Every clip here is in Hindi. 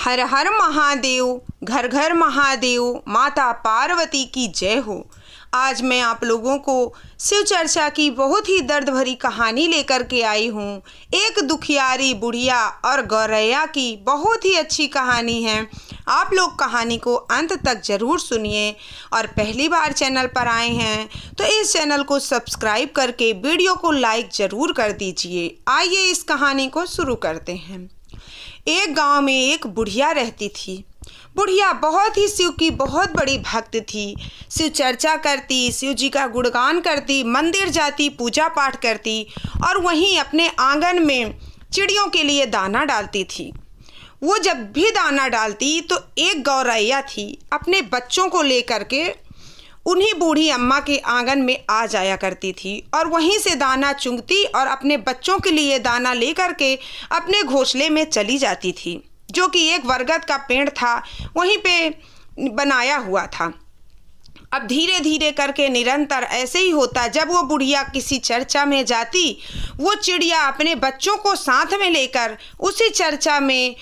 हर हर महादेव, घर घर महादेव, माता पार्वती की जय हो। आज मैं आप लोगों को शिव चर्चा की बहुत ही दर्द भरी कहानी लेकर के आई हूँ। एक दुखियारी बुढ़िया और गौरैया की बहुत ही अच्छी कहानी है। आप लोग कहानी को अंत तक ज़रूर सुनिए और पहली बार चैनल पर आए हैं तो इस चैनल को सब्सक्राइब करके वीडियो को लाइक ज़रूर कर दीजिए। आइए इस कहानी को शुरू करते हैं। एक गांव में एक बुढ़िया रहती थी। बुढ़िया बहुत ही शिव की बहुत बड़ी भक्त थी। शिव चर्चा करती, शिव जी का गुणगान करती, मंदिर जाती, पूजा पाठ करती और वहीं अपने आंगन में चिड़ियों के लिए दाना डालती थी। वो जब भी दाना डालती तो एक गौरैया थी, अपने बच्चों को लेकर के उन्हीं बूढ़ी अम्मा के आंगन में आ जाया करती थी और वहीं से दाना चुंगती और अपने बच्चों के लिए दाना लेकर के अपने घोंसले में चली जाती थी, जो कि एक बरगद का पेड़ था, वहीं पे बनाया हुआ था। अब धीरे धीरे करके निरंतर ऐसे ही होता। जब वो बुढ़िया किसी चर्चा में जाती, वो चिड़िया अपने बच्चों को साथ में लेकर उसी चर्चा में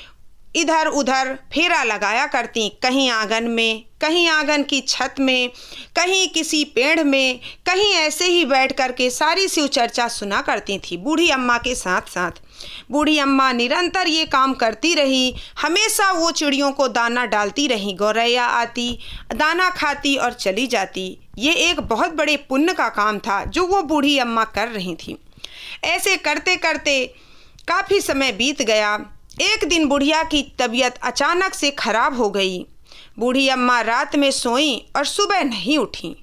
इधर उधर फेरा लगाया करती, कहीं आंगन में, कहीं आंगन की छत में, कहीं किसी पेड़ में, कहीं ऐसे ही बैठ करके सारी शिव चर्चा सुना करती थी बूढ़ी अम्मा के साथ साथ। बूढ़ी अम्मा निरंतर ये काम करती रही। हमेशा वो चिड़ियों को दाना डालती रही। गौरैया आती, दाना खाती और चली जाती। ये एक बहुत बड़े पुण्य का काम था जो वो बूढ़ी अम्मा कर रही थी। ऐसे करते करते काफ़ी समय बीत गया। एक दिन बुढ़िया की तबीयत अचानक से खराब हो गई। बूढ़ी अम्मा रात में सोई और सुबह नहीं उठी।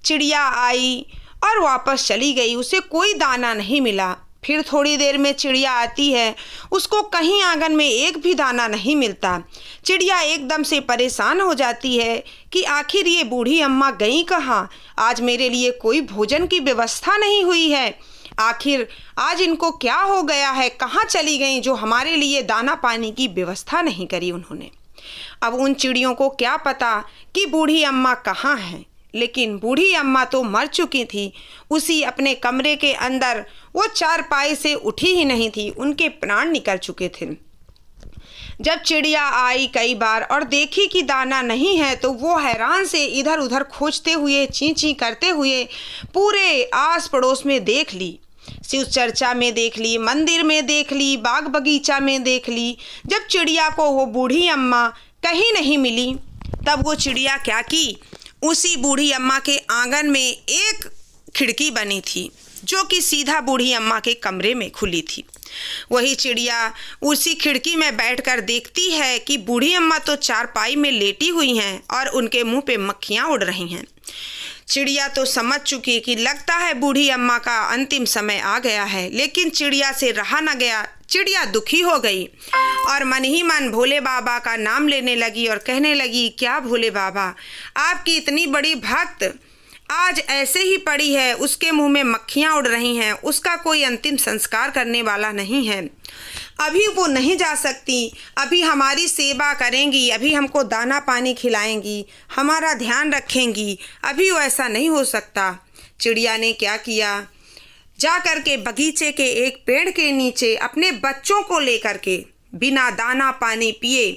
चिड़िया आई और वापस चली गई, उसे कोई दाना नहीं मिला। फिर थोड़ी देर में चिड़िया आती है, उसको कहीं आंगन में एक भी दाना नहीं मिलता। चिड़िया एकदम से परेशान हो जाती है कि आखिर ये बूढ़ी अम्मा गई कहाँ? आज मेरे लिए कोई भोजन की व्यवस्था नहीं हुई है। आखिर आज इनको क्या हो गया है? कहाँ चली गई जो हमारे लिए दाना पानी की व्यवस्था नहीं करी उन्होंने? अब उन चिड़ियों को क्या पता कि बूढ़ी अम्मा कहाँ है, लेकिन बूढ़ी अम्मा तो मर चुकी थी। उसी अपने कमरे के अंदर वो चारपाई से उठी ही नहीं थी, उनके प्राण निकल चुके थे। जब चिड़िया आई कई बार और देखी कि दाना नहीं है तो वो हैरान से इधर उधर खोजते हुए, ची ची करते हुए पूरे आस पड़ोस में देख ली। शिव चर्चा में देख ली, मंदिर में देख ली, बाग बगीचा में देख ली। जब चिड़िया को वो बूढ़ी अम्मा कहीं नहीं मिली, तब वो चिड़िया क्या की, उसी बूढ़ी अम्मा के आंगन में एक खिड़की बनी थी जो कि सीधा बूढ़ी अम्मा के कमरे में खुली थी। वही चिड़िया उसी खिड़की में बैठकर देखती है कि बूढ़ी अम्मा तो चारपाई में लेटी हुई हैं और उनके मुंह पे मक्खियाँ उड़ रही हैं। चिड़िया तो समझ चुकी कि लगता है बूढ़ी अम्मा का अंतिम समय आ गया है, लेकिन चिड़िया से रहा न गया। चिड़िया दुखी हो गई और मन ही मन भोले बाबा का नाम लेने लगी और कहने लगी, क्या भोले बाबा, आपकी इतनी बड़ी भक्त आज ऐसे ही पड़ी है, उसके मुंह में मक्खियाँ उड़ रही हैं, उसका कोई अंतिम संस्कार करने वाला नहीं है, अभी वो नहीं जा सकती, अभी हमारी सेवा करेंगी, अभी हमको दाना पानी खिलाएंगी, हमारा ध्यान रखेंगी, अभी वो ऐसा नहीं हो सकता। चिड़िया ने क्या किया, जा कर के बगीचे के एक पेड़ के नीचे अपने बच्चों को लेकर के बिना दाना पानी पिए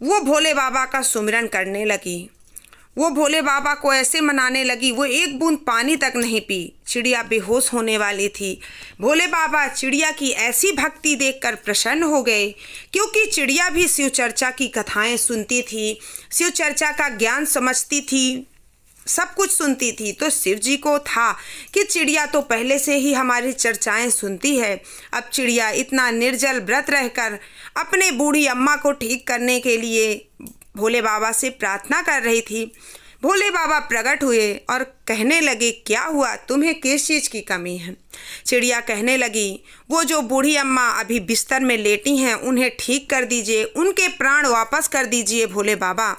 वो भोले बाबा का सुमिरन करने लगी। वो भोले बाबा को ऐसे मनाने लगी, वो एक बूंद पानी तक नहीं पी। चिड़िया बेहोश होने वाली थी। भोले बाबा चिड़िया की ऐसी भक्ति देखकर प्रसन्न हो गए, क्योंकि चिड़िया भी शिव चर्चा की कथाएं सुनती थी, शिव चर्चा का ज्ञान समझती थी, सब कुछ सुनती थी। तो शिव जी को था कि चिड़िया तो पहले से ही हमारी चर्चाएं सुनती है। अब चिड़िया इतना निर्जल व्रत रहकर अपने बूढ़ी अम्मा को ठीक करने के लिए भोले बाबा से प्रार्थना कर रही थी। भोले बाबा प्रकट हुए और कहने लगे, क्या हुआ, तुम्हें किस चीज़ की कमी है? चिड़िया कहने लगी, वो जो बूढ़ी अम्मा अभी बिस्तर में लेटी हैं उन्हें ठीक कर दीजिए, उनके प्राण वापस कर दीजिए भोले बाबा,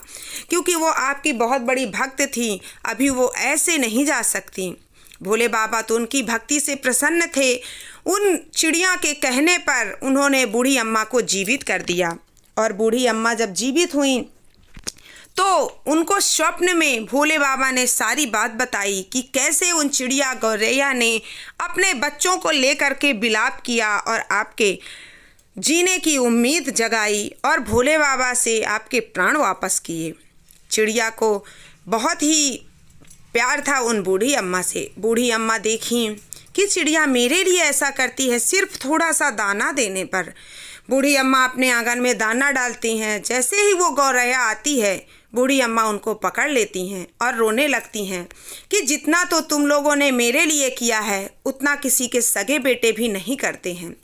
क्योंकि वो आपकी बहुत बड़ी भक्त थी, अभी वो ऐसे नहीं जा सकती। भोले बाबा तो उनकी भक्ति से प्रसन्न थे। उन चिड़िया के कहने पर उन्होंने बूढ़ी अम्मा को जीवित कर दिया और बूढ़ी अम्मा जब जीवित हुई तो उनको स्वप्न में भोले बाबा ने सारी बात बताई कि कैसे उन चिड़िया गौरैया ने अपने बच्चों को लेकर के विलाप किया और आपके जीने की उम्मीद जगाई और भोले बाबा से आपके प्राण वापस किए। चिड़िया को बहुत ही प्यार था उन बूढ़ी अम्मा से। बूढ़ी अम्मा देखी कि चिड़िया मेरे लिए ऐसा करती है सिर्फ थोड़ा सा दाना देने पर। बूढ़ी अम्मा अपने आंगन में दाना डालती हैं। जैसे ही वो गौरैया आती है, बूढ़ी अम्मा उनको पकड़ लेती हैं और रोने लगती हैं कि जितना तो तुम लोगों ने मेरे लिए किया है उतना किसी के सगे बेटे भी नहीं करते हैं।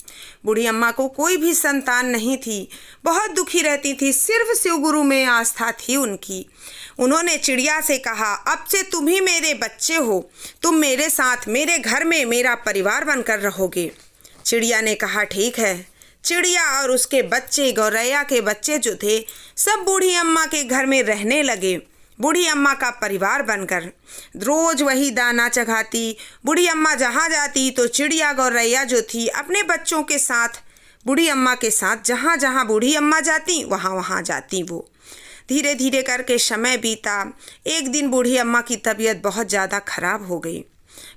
बूढ़ी अम्मा को कोई भी संतान नहीं थी, बहुत दुखी रहती थी, सिर्फ शिव गुरु में आस्था थी उनकी। उन्होंने चिड़िया से कहा, अब से तुम ही मेरे बच्चे हो, तुम मेरे साथ मेरे घर में मेरा परिवार बनकर रहोगे। चिड़िया ने कहा ठीक है। चिड़िया और उसके बच्चे, गौरैया के बच्चे जो थे, सब बूढ़ी अम्मा के घर में रहने लगे, बूढ़ी अम्मा का परिवार बनकर। रोज वही दाना चघाती। बूढ़ी अम्मा जहाँ जाती तो चिड़िया गौरैया जो थी अपने बच्चों के साथ बूढ़ी अम्मा के साथ जहाँ जहाँ बूढ़ी अम्मा जाती वहाँ वहाँ जाती वो। धीरे धीरे करके समय बीता। एक दिन बूढ़ी अम्मा की तबीयत बहुत ज़्यादा खराब हो गई।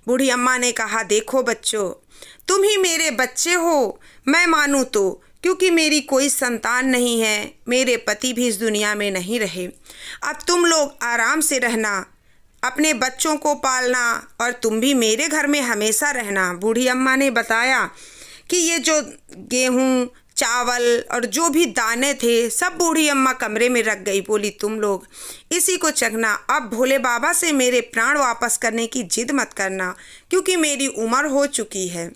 बूढ़ी अम्मा ने कहा, देखो बच्चों, तुम ही मेरे बच्चे हो, मैं मानूँ तो, क्योंकि मेरी कोई संतान नहीं है, मेरे पति भी इस दुनिया में नहीं रहे। अब तुम लोग आराम से रहना, अपने बच्चों को पालना और तुम भी मेरे घर में हमेशा रहना। बूढ़ी अम्मा ने बताया कि ये जो गेहूँ, चावल और जो भी दाने थे सब बूढ़ी अम्मा कमरे में रख गई। बोली, तुम लोग इसी को चखना, अब भोले बाबा से मेरे प्राण वापस करने की जिद मत करना, क्योंकि मेरी उम्र हो चुकी है।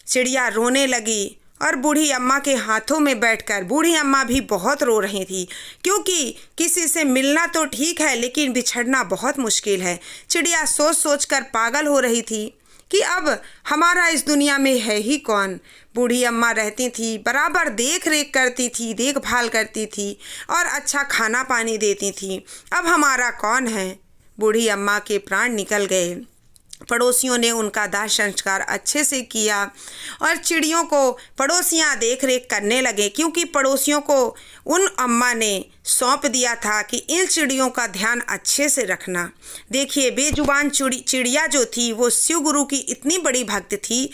चिड़िया रोने लगी और बूढ़ी अम्मा के हाथों में बैठकर, बूढ़ी अम्मा भी बहुत रो रही थी, क्योंकि किसी से मिलना तो ठीक है लेकिन बिछड़ना बहुत मुश्किल है। चिड़िया सोच सोच कर पागल हो रही थी कि अब हमारा इस दुनिया में है ही कौन। बूढ़ी अम्मा रहती थी, बराबर देख रेख करती थी, देखभाल करती थी और अच्छा खाना पानी देती थी। अब हमारा कौन है। बूढ़ी अम्मा के प्राण निकल गए। पड़ोसियों ने उनका दाह संस्कार अच्छे से किया और चिड़ियों को पड़ोसियां देख रेख करने लगे, क्योंकि पड़ोसियों को उन अम्मा ने सौंप दिया था कि इन चिड़ियों का ध्यान अच्छे से रखना। देखिए, बेजुबान चिड़िया जो थी वो शिव गुरु की इतनी बड़ी भक्त थी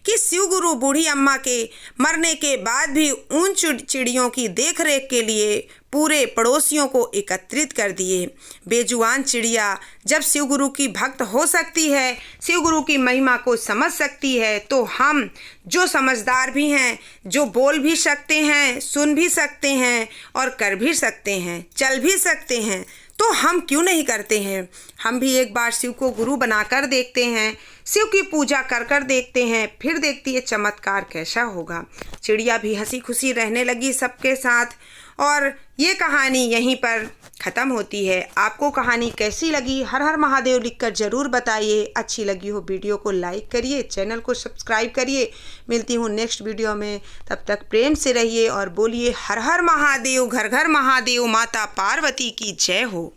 कि शिव गुरु बूढ़ी अम्मा के मरने के बाद भी उन चिड़ियों की देख रेख के लिए पूरे पड़ोसियों को एकत्रित कर दिए। बेजुबान चिड़िया जब शिव गुरु की भक्त हो सकती है, शिव गुरु की महिमा को समझ सकती है, तो हम जो समझदार भी हैं, जो बोल भी सकते हैं, सुन भी सकते हैं और कर भी सकते हैं, चल भी सकते हैं, तो हम क्यों नहीं करते हैं। हम भी एक बार शिव को गुरु बनाकर देखते हैं, शिव की पूजा कर कर देखते हैं, फिर देखती है चमत्कार कैसा होगा। चिड़िया भी हंसी खुशी रहने लगी सबके साथ और ये कहानी यहीं पर ख़त्म होती है। आपको कहानी कैसी लगी, हर हर महादेव लिखकर ज़रूर बताइए। अच्छी लगी हो वीडियो को लाइक करिए, चैनल को सब्सक्राइब करिए। मिलती हूँ नेक्स्ट वीडियो में, तब तक प्रेम से रहिए और बोलिए हर हर महादेव, घर घर महादेव, माता पार्वती की जय हो।